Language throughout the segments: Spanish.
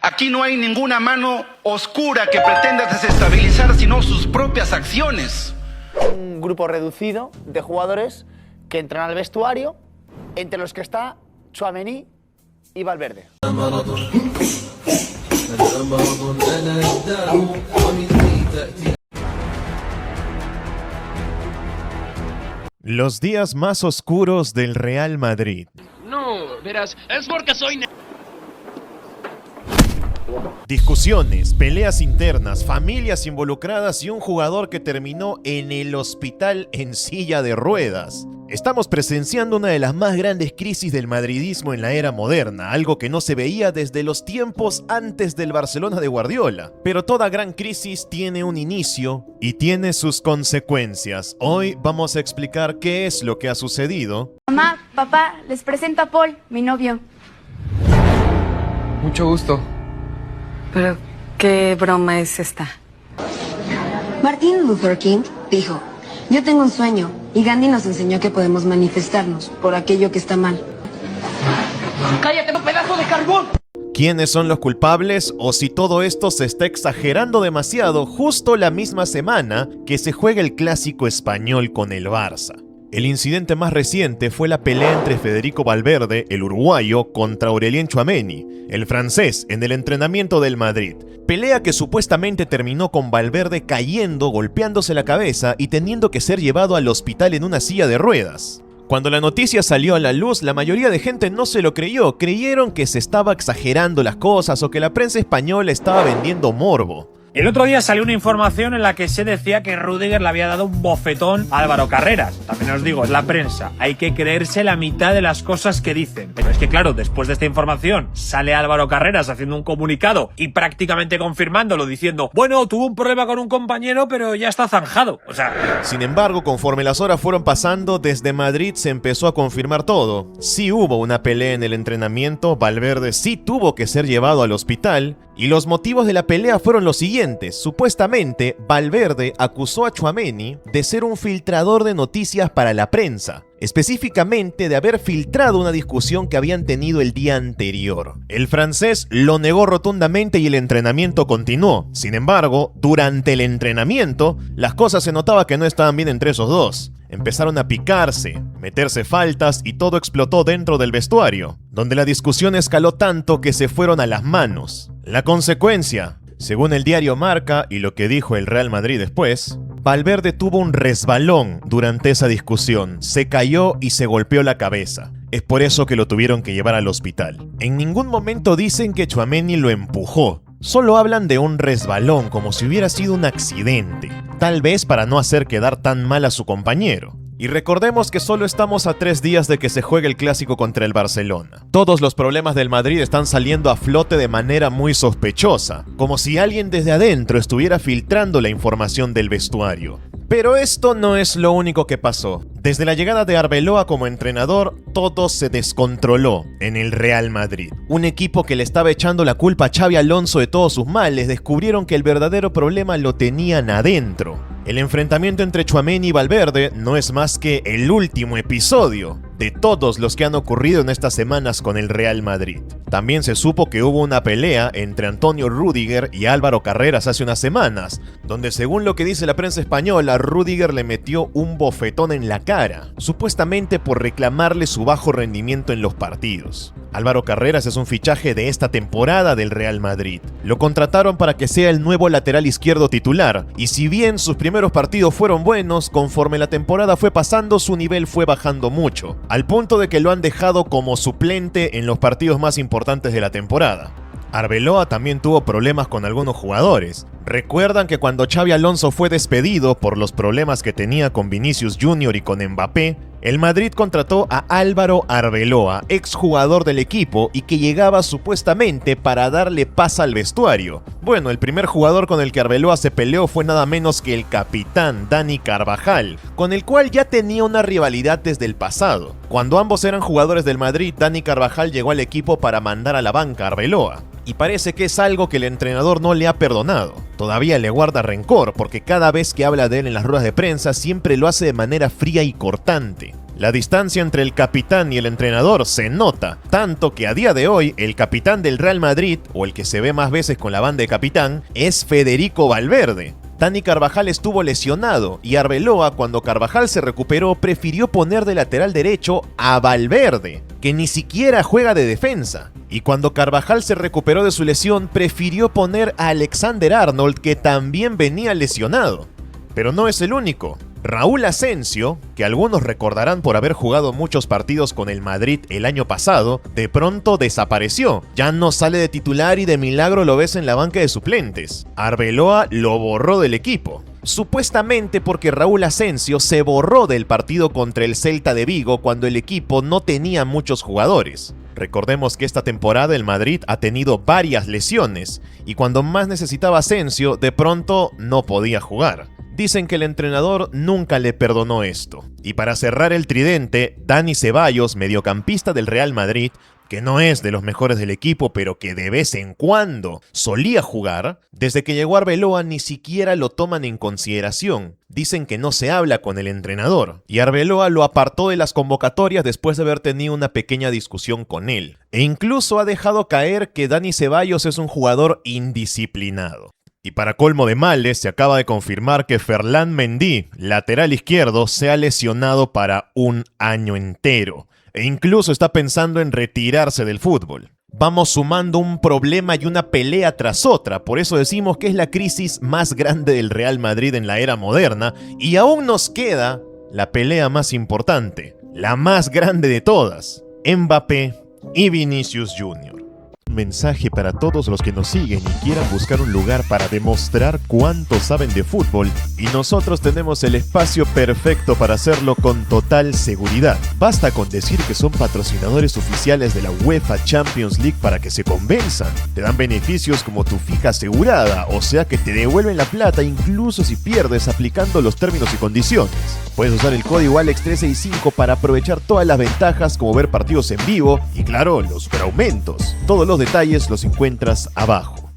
Aquí no hay ninguna mano oscura que pretenda desestabilizar sino sus propias acciones. Un grupo reducido de jugadores que entran al vestuario, entre los que está Tchouaméni y Valverde. Los días más oscuros del Real Madrid. No, verás, es porque soy... Discusiones, peleas internas, familias involucradas y un jugador que terminó en el hospital en silla de ruedas. Estamos presenciando una de las más grandes crisis del madridismo en la era moderna, algo que no se veía desde los tiempos antes del Barcelona de Guardiola. Pero toda gran crisis tiene un inicio y tiene sus consecuencias. Hoy vamos a explicar qué es lo que ha sucedido. Mamá, papá, les presento a Paul, mi novio. Mucho gusto. ¿Pero qué broma es esta? Martin Luther King dijo: yo tengo un sueño, y Gandhi nos enseñó que podemos manifestarnos por aquello que está mal. ¡Cállate, un pedazo de carbón! ¿Quiénes son los culpables o si todo esto se está exagerando demasiado justo la misma semana que se juega el clásico español con el Barça? El incidente más reciente fue la pelea entre Federico Valverde, el uruguayo, contra Aurélien Tchouaméni, el francés, en el entrenamiento del Madrid. Pelea que supuestamente terminó con Valverde cayendo, golpeándose la cabeza y teniendo que ser llevado al hospital en una silla de ruedas. Cuando la noticia salió a la luz, la mayoría de gente no se lo creyó, creyeron que se estaba exagerando las cosas o que la prensa española estaba vendiendo morbo. El otro día salió una información en la que se decía que Rüdiger le había dado un bofetón a Álvaro Carreras. También os digo, es la prensa. Hay que creerse la mitad de las cosas que dicen. Pero es que claro, después de esta información, sale Álvaro Carreras haciendo un comunicado y prácticamente confirmándolo, diciendo: bueno, tuvo un problema con un compañero, pero ya está zanjado. O sea... Sin embargo, conforme las horas fueron pasando, desde Madrid se empezó a confirmar todo. Sí hubo una pelea en el entrenamiento, Valverde sí tuvo que ser llevado al hospital, y los motivos de la pelea fueron los siguientes. Supuestamente, Valverde acusó a Tchouaméni de ser un filtrador de noticias para la prensa, específicamente de haber filtrado una discusión que habían tenido el día anterior. El francés lo negó rotundamente y el entrenamiento continuó. Sin embargo, durante el entrenamiento, las cosas se notaba que no estaban bien entre esos dos. Empezaron a picarse, meterse faltas y todo explotó dentro del vestuario, donde la discusión escaló tanto que se fueron a las manos. La consecuencia, según el diario Marca y lo que dijo el Real Madrid después, Valverde tuvo un resbalón durante esa discusión, se cayó y se golpeó la cabeza. Es por eso que lo tuvieron que llevar al hospital. En ningún momento dicen que Tchouaméni lo empujó. Solo hablan de un resbalón, como si hubiera sido un accidente, tal vez para no hacer quedar tan mal a su compañero. Y recordemos que solo estamos a 3 días de que se juegue el clásico contra el Barcelona. Todos los problemas del Madrid están saliendo a flote de manera muy sospechosa, como si alguien desde adentro estuviera filtrando la información del vestuario. Pero esto no es lo único que pasó. Desde la llegada de Arbeloa como entrenador, todo se descontroló en el Real Madrid. Un equipo que le estaba echando la culpa a Xabi Alonso de todos sus males, descubrieron que el verdadero problema lo tenían adentro. El enfrentamiento entre Tchouaméni y Valverde no es más que el último episodio de todos los que han ocurrido en estas semanas con el Real Madrid. También se supo que hubo una pelea entre Antonio Rüdiger y Álvaro Carreras hace unas semanas, donde según lo que dice la prensa española, Rüdiger le metió un bofetón en la cara, supuestamente por reclamarle su bajo rendimiento en los partidos. Álvaro Carreras es un fichaje de esta temporada del Real Madrid. Lo contrataron para que sea el nuevo lateral izquierdo titular, y si bien sus primeros partidos fueron buenos, conforme la temporada fue pasando su nivel fue bajando mucho, al punto de que lo han dejado como suplente en los partidos más importantes de la temporada. Arbeloa también tuvo problemas con algunos jugadores. Recuerdan que cuando Xabi Alonso fue despedido por los problemas que tenía con Vinicius Jr. y con Mbappé, el Madrid contrató a Álvaro Arbeloa, exjugador del equipo y que llegaba supuestamente para darle paz al vestuario. Bueno, el primer jugador con el que Arbeloa se peleó fue nada menos que el capitán Dani Carvajal, con el cual ya tenía una rivalidad desde el pasado. Cuando ambos eran jugadores del Madrid, Dani Carvajal llegó al equipo para mandar a la banca a Arbeloa. Y parece que es algo que el entrenador no le ha perdonado. Todavía le guarda rencor porque cada vez que habla de él en las ruedas de prensa siempre lo hace de manera fría y cortante. La distancia entre el capitán y el entrenador se nota, tanto que a día de hoy el capitán del Real Madrid, o el que se ve más veces con la banda de capitán, es Federico Valverde. Dani Carvajal estuvo lesionado y Arbeloa, cuando Carvajal se recuperó, prefirió poner de lateral derecho a Valverde, que ni siquiera juega de defensa. Y cuando Carvajal se recuperó de su lesión, prefirió poner a Alexander-Arnold, que también venía lesionado. Pero no es el único. Raúl Asensio, que algunos recordarán por haber jugado muchos partidos con el Madrid el año pasado, de pronto desapareció. Ya no sale de titular y de milagro lo ves en la banca de suplentes. Arbeloa lo borró del equipo. Supuestamente porque Raúl Asensio se borró del partido contra el Celta de Vigo cuando el equipo no tenía muchos jugadores. Recordemos que esta temporada el Madrid ha tenido varias lesiones y cuando más necesitaba Asensio, de pronto no podía jugar. Dicen que el entrenador nunca le perdonó esto. Y para cerrar el tridente, Dani Ceballos, mediocampista del Real Madrid, que no es de los mejores del equipo, pero que de vez en cuando solía jugar, desde que llegó Arbeloa ni siquiera lo toman en consideración. Dicen que no se habla con el entrenador, y Arbeloa lo apartó de las convocatorias después de haber tenido una pequeña discusión con él. E incluso ha dejado caer que Dani Ceballos es un jugador indisciplinado. Y para colmo de males, se acaba de confirmar que Ferland Mendy, lateral izquierdo, se ha lesionado para un año entero. E incluso está pensando en retirarse del fútbol. Vamos sumando un problema y una pelea tras otra, por eso decimos que es la crisis más grande del Real Madrid en la era moderna, y aún nos queda la pelea más importante, la más grande de todas, Mbappé y Vinicius Jr. Mensaje para todos los que nos siguen y quieran buscar un lugar para demostrar cuánto saben de fútbol, y nosotros tenemos el espacio perfecto para hacerlo con total seguridad. Basta con decir que son patrocinadores oficiales de la UEFA Champions League para que se convenzan. Te dan beneficios como tu fija asegurada, o sea que te devuelven la plata incluso si pierdes aplicando los términos y condiciones. Puedes usar el código ALEX365 para aprovechar todas las ventajas como ver partidos en vivo y claro, los superaumentos. Todos los detalles los encuentras abajo.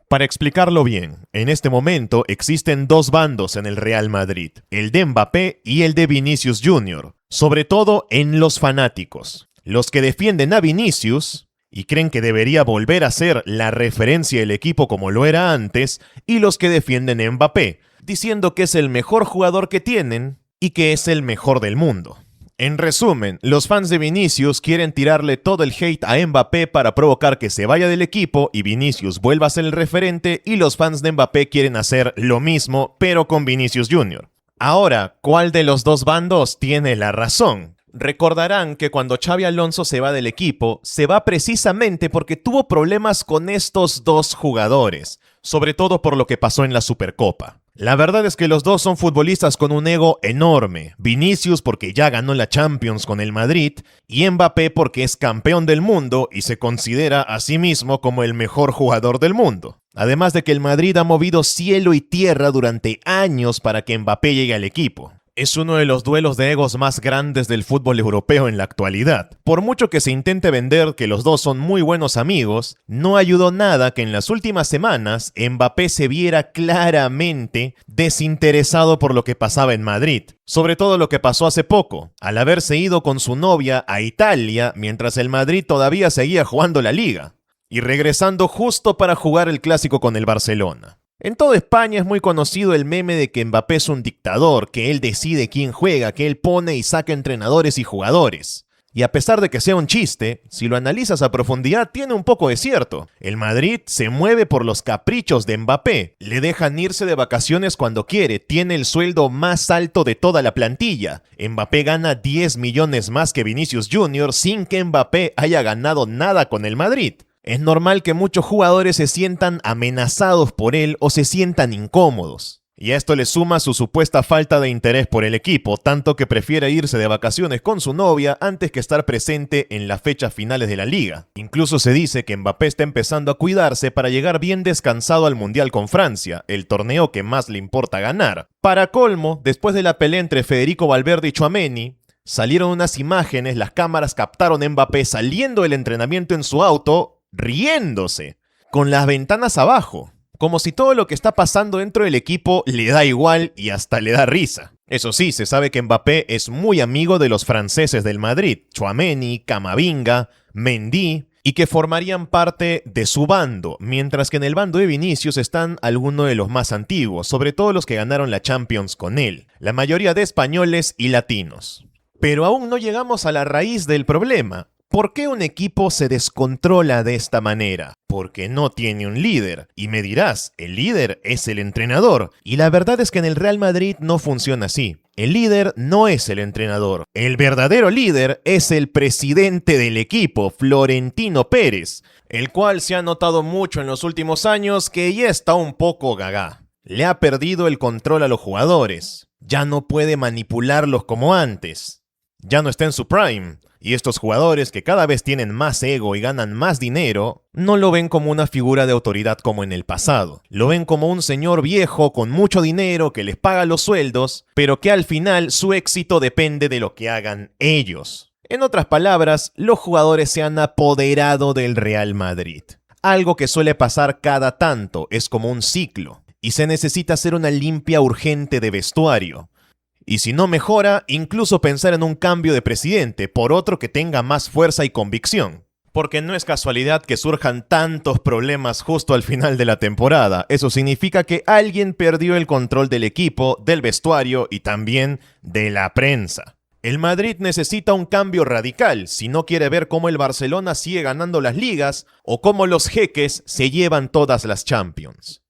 Para explicarlo bien, en este momento existen dos bandos en el Real Madrid, el de Mbappé y el de Vinicius Jr., sobre todo en los fanáticos. Los que defienden a Vinicius y creen que debería volver a ser la referencia del equipo como lo era antes, y los que defienden a Mbappé, diciendo que es el mejor jugador que tienen y que es el mejor del mundo. En resumen, los fans de Vinicius quieren tirarle todo el hate a Mbappé para provocar que se vaya del equipo y Vinicius vuelva a ser el referente, y los fans de Mbappé quieren hacer lo mismo, pero con Vinicius Jr. Ahora, ¿cuál de los dos bandos tiene la razón? Recordarán que cuando Xabi Alonso se va del equipo, se va precisamente porque tuvo problemas con estos dos jugadores, sobre todo por lo que pasó en la Supercopa. La verdad es que los dos son futbolistas con un ego enorme. Vinicius porque ya ganó la Champions con el Madrid y Mbappé porque es campeón del mundo y se considera a sí mismo como el mejor jugador del mundo. Además de que el Madrid ha movido cielo y tierra durante años para que Mbappé llegue al equipo. Es uno de los duelos de egos más grandes del fútbol europeo en la actualidad. Por mucho que se intente vender que los dos son muy buenos amigos, no ayudó nada que en las últimas semanas Mbappé se viera claramente desinteresado por lo que pasaba en Madrid. Sobre todo lo que pasó hace poco, al haberse ido con su novia a Italia mientras el Madrid todavía seguía jugando la Liga, y regresando justo para jugar el clásico con el Barcelona. En toda España es muy conocido el meme de que Mbappé es un dictador, que él decide quién juega, que él pone y saca entrenadores y jugadores. Y a pesar de que sea un chiste, si lo analizas a profundidad tiene un poco de cierto. El Madrid se mueve por los caprichos de Mbappé, le dejan irse de vacaciones cuando quiere, tiene el sueldo más alto de toda la plantilla. Mbappé gana 10 millones más que Vinicius Jr. sin que Mbappé haya ganado nada con el Madrid. Es normal que muchos jugadores se sientan amenazados por él o se sientan incómodos. Y a esto le suma su supuesta falta de interés por el equipo, tanto que prefiere irse de vacaciones con su novia antes que estar presente en las fechas finales de la liga. Incluso se dice que Mbappé está empezando a cuidarse para llegar bien descansado al Mundial con Francia, el torneo que más le importa ganar. Para colmo, después de la pelea entre Federico Valverde y Tchouaméni, salieron unas imágenes, las cámaras captaron a Mbappé saliendo del entrenamiento en su auto, riéndose, con las ventanas abajo, como si todo lo que está pasando dentro del equipo le da igual y hasta le da risa. Eso sí, se sabe que Mbappé es muy amigo de los franceses del Madrid, Tchouaméni, Camavinga, Mendy, y que formarían parte de su bando, mientras que en el bando de Vinicius están algunos de los más antiguos, sobre todo los que ganaron la Champions con él, la mayoría de españoles y latinos. Pero aún no llegamos a la raíz del problema. ¿Por qué un equipo se descontrola de esta manera? Porque no tiene un líder. Y me dirás, el líder es el entrenador. Y la verdad es que en el Real Madrid no funciona así. El líder no es el entrenador. El verdadero líder es el presidente del equipo, Florentino Pérez, el cual se ha notado mucho en los últimos años que ya está un poco gaga. Le ha perdido el control a los jugadores. Ya no puede manipularlos como antes. Ya no está en su prime. Y estos jugadores, que cada vez tienen más ego y ganan más dinero, no lo ven como una figura de autoridad como en el pasado. Lo ven como un señor viejo con mucho dinero que les paga los sueldos, pero que al final su éxito depende de lo que hagan ellos. En otras palabras, los jugadores se han apoderado del Real Madrid. Algo que suele pasar cada tanto, es como un ciclo, y se necesita hacer una limpia urgente de vestuario. Y si no mejora, incluso pensar en un cambio de presidente por otro que tenga más fuerza y convicción. Porque no es casualidad que surjan tantos problemas justo al final de la temporada. Eso significa que alguien perdió el control del equipo, del vestuario y también de la prensa. El Madrid necesita un cambio radical si no quiere ver cómo el Barcelona sigue ganando las ligas o cómo los jeques se llevan todas las Champions.